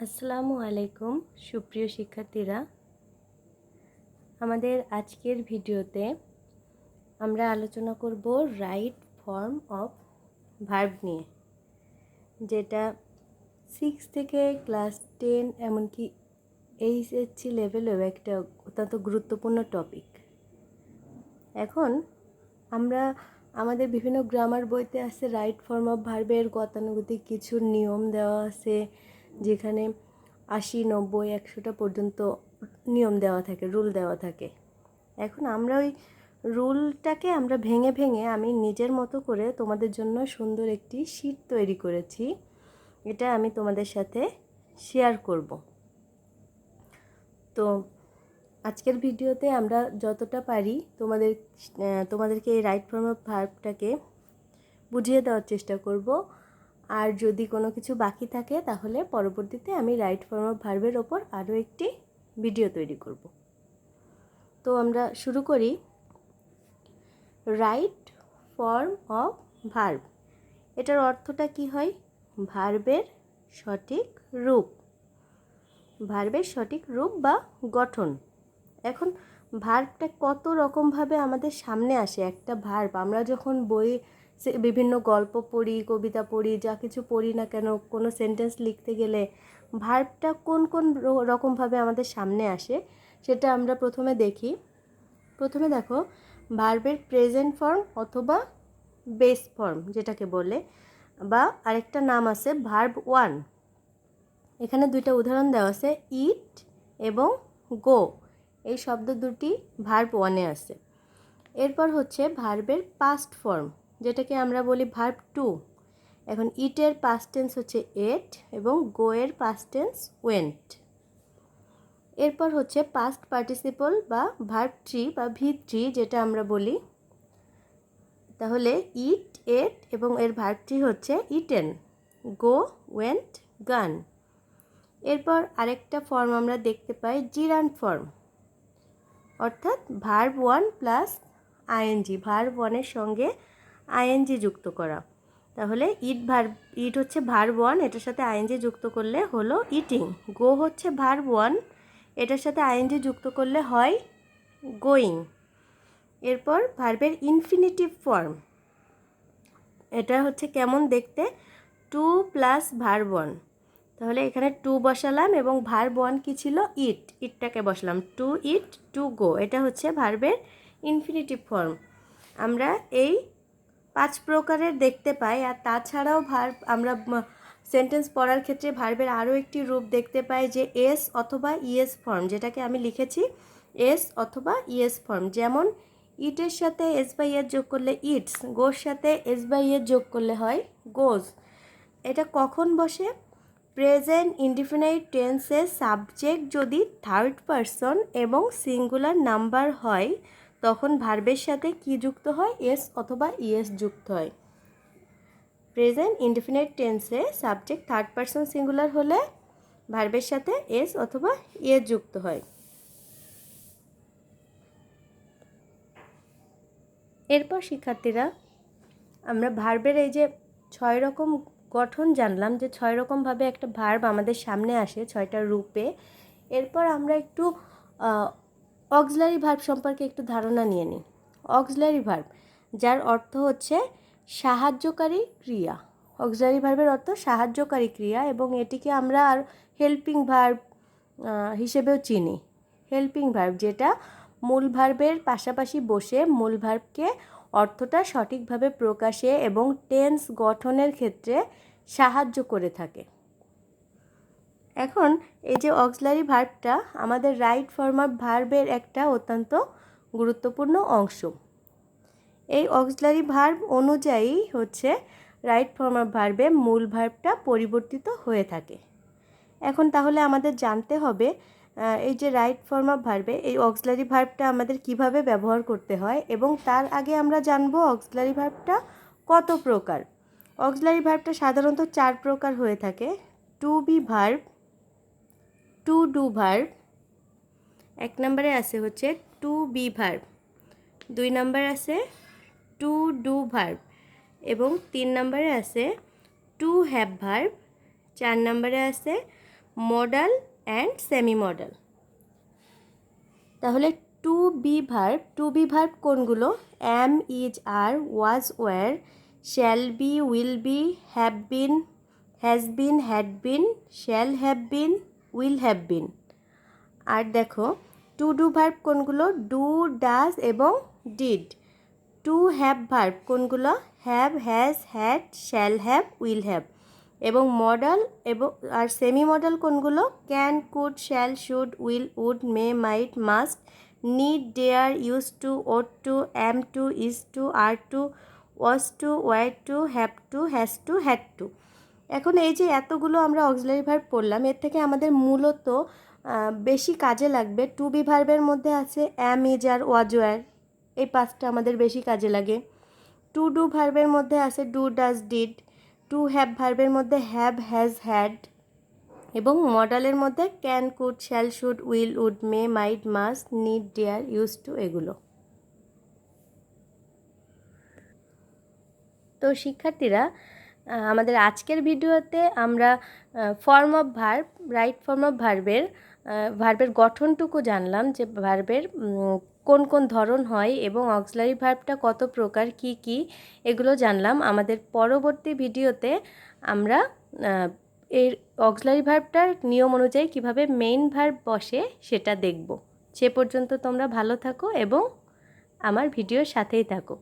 আসসালামু আলাইকুম সুপ্রিয় শিক্ষার্থীরা, আমাদের আজকের ভিডিওতে আমরা আলোচনা করব রাইট ফর্ম অফ ভার্ব নিয়ে, যেটা 6 থেকে ক্লাস 10 এমনকি এইচএসসি লেভেলেও একটা অত্যন্ত গুরুত্বপূর্ণ টপিক। এখন আমরা আমাদের বিভিন্ন গ্রামার বইতে আছে রাইট ফর্ম অফ ভার্বের গতানুগতিক কিছু নিয়ম দেওয়া আছে, যেখানে 80, 90, 100টা পর্যন্ত নিয়ম দেওয়া থাকে, রুল দেওয়া থাকে। এখন আমরা ওই রুলটাকে আমরা ভেঙে ভেঙে আমি নিজের মতো করে তোমাদের জন্য সুন্দর একটি শীট তৈরি করেছি। এটা আমি তোমাদের সাথে শেয়ার করব। তো আজকের ভিডিওতে আমরা যতটা পারি তোমাদেরকে এই রাইট ফর্ম অফ ভার্বটাকে বুঝিয়ে দেওয়ার চেষ্টা করব। আর যদি কোনো কিছু বাকি থাকে তাহলে পরবর্তীতে আমি রাইট ফর্ম অফ ভার্বের ওপর আরও একটি ভিডিও তৈরি করব। তো আমরা শুরু করি। রাইট ফর্ম অফ ভার্ব, এটার অর্থটা কি হয়? ভার্বের সঠিক রূপ, ভার্বের সঠিক রূপ বা গঠন। এখন ভার্বটা কত রকমভাবে আমাদের সামনে আসে। একটা ভার্ব আমরা যখন বিভিন্ন গল্প পড়ি, কবিতা পড়ি, যা কিছু পড়ি না কেন, কোনো সেন্টেন্স লিখতে গেলে ভার্বটা কোন কোন রকমভাবে আমাদের সামনে আসে সেটা আমরা প্রথমে দেখি। প্রথমে দেখো, ভার্বের প্রেজেন্ট ফর্ম অথবা বেস ফর্ম যেটাকে বলে, বা আরেকটা নাম আছে ভার্ব ওয়ান। এখানে দুইটা উদাহরণ দেওয়া আছে, ইট এবং গো। এই শব্দ দুটি ভার্ব ওয়ানে আছে। এরপর হচ্ছে ভার্বের পাস্ট ফর্ম, যেটাকে আমরা বলি ভার্ব টু। এখন ইটের পাস্ট টেন্স হচ্ছে এট এবং গো এর পাস্ট টেন্স ওয়েন্ট। এরপর হচ্ছে পাস্ট পার্টিসিপল বা ভার্ব থ্রি বা ভি থ্রি যেটা আমরা বলি। তাহলে ইট, এট এবং এর ভার্ব থ্রি হচ্ছে ইটেন, গো, ওয়েন্ট, গান। এরপর আরেকটা ফর্ম আমরা দেখতে পাই জিরান্ড ফর্ম, অর্থাৎ verb one plus ING, verb ওয়ানের সঙ্গে আইএনজি যুক্ত করা। তাহলে ইট হচ্ছে ভার্ব ওয়ান, এটার সাথে আইএনজি যুক্ত করলে হলো ইটিং। গো হচ্ছে ভার্ব ওয়ান, এটার সাথে আইএনজি যুক্ত করলে হয় গোয়িং। এরপর ভার্বের ইনফিনিটিভ ফর্ম, এটা হচ্ছে কেমন দেখতে, টু প্লাস ভার্ব ওয়ান। তাহলে এখানে টু বসালাম এবং ভার্ব ওয়ান কী ছিল, ইটটাকে বসালাম, টু ইট, টু গো। এটা হচ্ছে ভার্বের ইনফিনিটিভ ফর্ম। আমরা এই 5 প্রকারের দেখতে পাই। আর তাছাড়াও ভার্ব আমরা সেন্টেন্স পড়ার ক্ষেত্রে ভার্বের আরও একটি রূপ দেখতে পাই, যে এস অথবা ইএস ফর্ম, যেটাকে আমি লিখেছি এস অথবা ইএস ফর্ম। যেমন ইটের সাথে এস বাই এর যোগ করলে ইটস, গোর সাথে এস বাই এর যোগ করলে হয় গোজ। এটা কখন বসে? প্রেজেন্ট ইনডিফিনাইট টেন্সে সাবজেক্ট যদি থার্ড পারসন এবং সিঙ্গুলার নাম্বার হয় তখন ভার্বের সাথে কি যুক্ত হয়? এস অথবা ইএস যুক্ত হয়। প্রেজেন্ট ইনডিফিনাইট টেন্সে সাবজেক্ট থার্ড পারসন সিঙ্গুলার হলে ভার্বের সাথে এস অথবা ইএস যুক্ত হয়। এরপর শিক্ষার্থীরা, আমরা ভার্বের এই যে 6 রকম গঠন জানলাম, যে 6 রকমভাবে একটা ভার্ব আমাদের সামনে আসে 6টা রূপে। এরপর আমরা একটু অক্সিলারি ভার্ব সম্পর্কে একটু ধারণা নিয়ে নিই। অক্সিলারি ভার্ব, যার অর্থ হচ্ছে সাহায্যকারী ক্রিয়া। অক্সিলারি ভার্বের অর্থ সাহায্যকারী ক্রিয়া, এবং এটিকে আমরা আর হেল্পিং ভার্ব হিসেবেও চিনি। হেল্পিং ভার্ব যেটা মূল ভার্বের পাশাপাশি বসে মূল ভার্বকে অর্থটা সঠিকভাবে প্রকাশে এবং টেন্স গঠনের ক্ষেত্রে সাহায্য করে থাকে। এখন এই যে অক্সিলারি ভার্বটা আমাদের রাইট ফর্ম অফ ভার্বের একটা অত্যন্ত গুরুত্বপূর্ণ অংশ। এই অক্সিলারি ভার্ব অনুযায়ী হচ্ছে রাইট ফর্ম অফ ভার্বে মূল ভার্বটা পরিবর্তিত হয়ে থাকে। এখন তাহলে আমাদের জানতে হবে এই যে রাইট ফর্ম অফ ভার্বে এই অক্সিলারি ভার্বটা আমাদের কিভাবে ব্যবহার করতে হয়, এবং তার আগে আমরা জানবো অক্সিলারি ভার্বটা কত প্রকার। অক্সিলারি ভার্বটা সাধারণত 4 প্রকার হয়ে থাকে। To be verb, to do verb, 1 নম্বরে আছে হচ্ছে টু বি ভার্ব, 2 নম্বরে আছে টু ডু ভার্ব, এবং 3 নম্বরে আছে টু হ্যাভ ভার্ব, 4 নম্বরে আছে মডাল অ্যান্ড সেমি মডাল। তাহলে টু বি ভার্ব কোনগুলো? Am, is, are, was, were, shall be, will be, have been, has been, had been, shall have been, will have been. আর দেখো to do verb কোনগুলো? Do, does এবং did. To have verb কোনগুলো? Have, has, had, shall have, will have. এবং modal এবং আর semi modal কোনগুলো? Can, could, shall, should, will, would, may, might, must, need, dare, use to, ought to, am to, is to, are to, was to, were to, have to, has to, had to. এখন এই যে এতগুলো আমরা auxiliary verb পড়লাম, এর থেকে আমাদের মূলত বেশি কাজে লাগবে টু বি ভার্বের মধ্যে আছে অ্যাম, ইজ, আর, ওয়াজ, ওয়্যার। এই পাঁচটা আমাদের বেশি কাজে লাগে। টু ডু ভার্বের মধ্যে আছে do, does, did. To have ভার্বের মধ্যে হ্যাভ, হ্যাজ, হ্যাড। এবং মডালের মধ্যে can, could, shall, should, will, would, may, might, must, need, dare, use to, এগুলো। তো শিক্ষার্থীরা, আমাদের আজকের ভিডিওতে আমরা form of verb, right form of ভার্বের গঠনটুকু জানলাম, যে ভার্বের কোন কোন ধরন হয় এবং অক্সিলারি ভার্বটা কত প্রকার, কি কি, এগুলো জানলাম। আমাদের পরবর্তী ভিডিওতে আমরা এর অক্সিলারি ভার্বটার নিয়ম অনুযায়ী কিভাবে মেইন ভার্ব বসে সেটা দেখব। সে পর্যন্ত তোমরা ভালো থাকো এবং আমার ভিডিওর সাথেই থাকো।